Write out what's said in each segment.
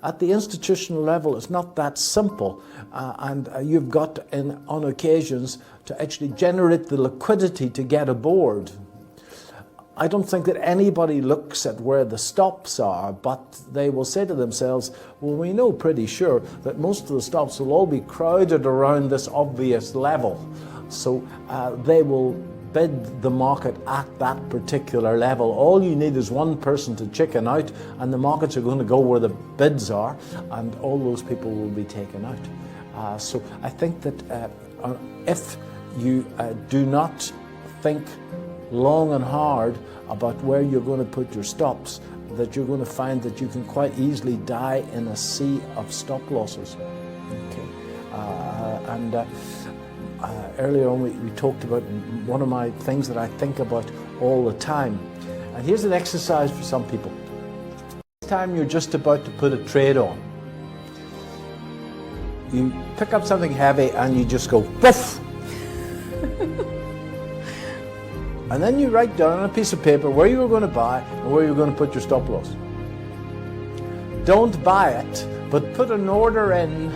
At the institutional level, it's not that simple, and you've got, on occasions, to actually generate the liquidity to get aboard. I don't think that anybody looks at where the stops are, but they will say to themselves, well, we know pretty sure that most of the stops will all be crowded around this obvious level. So they will bid the market at that particular level. All you need is one person to chicken out, and the markets are going to go where the bids are, and all those people will be taken out. So I think that if you do not think long and hard about where you're going to put your stops, that you're going to find that you can quite easily die in a sea of stop losses. Okay. Earlier on we talked about one of my things that I think about all the time. And here's an exercise for some people. This time you're just about to put a trade on. You pick up something heavy and you just go, woof! And then you write down on a piece of paper where you were going to buy and where you were going to put your stop loss. Don't buy it, but put an order in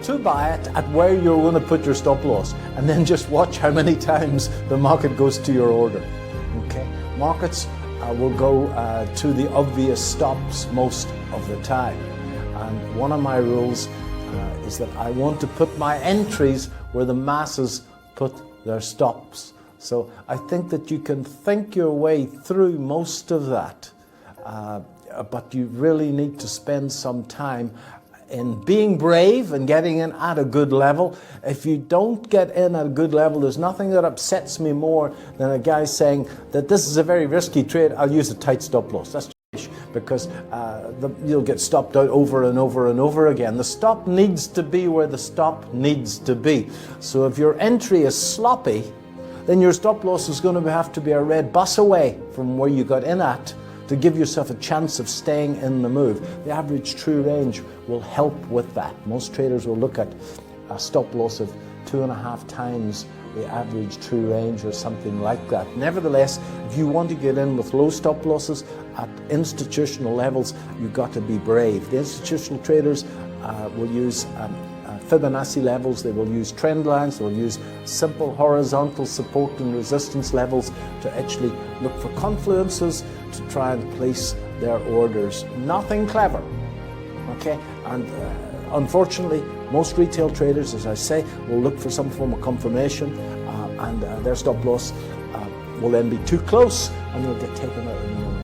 to buy it at where you're going to put your stop loss, and then just watch how many times the market goes to your order. Okay, markets will go to the obvious stops most of the time, and one of my rules is that I want to put my entries where the masses put their stops. So I think that you can think your way through most of that, but you really need to spend some time in being brave and getting in at a good level. If you don't get in at a good level, there's nothing that upsets me more than a guy saying that this is a very risky trade, I'll use a tight stop loss. That's because you'll get stopped out over and over and over again. The stop needs to be where the stop needs to be. So if your entry is sloppy, then your stop loss is going to have to be a red bus away from where you got in at to give yourself a chance of staying in the move. The average true range will help with that. Most traders will look at a stop loss of 2.5 times the average true range or something like that. Nevertheless, if you want to get in with low stop losses at institutional levels, you've got to be brave. The institutional traders will use Fibonacci levels, they will use trend lines, they will use simple horizontal support and resistance levels to actually look for confluences to try and place their orders. Nothing clever, okay? And unfortunately, most retail traders, as I say, will look for some form of confirmation and their stop loss will then be too close and they'll get taken out in the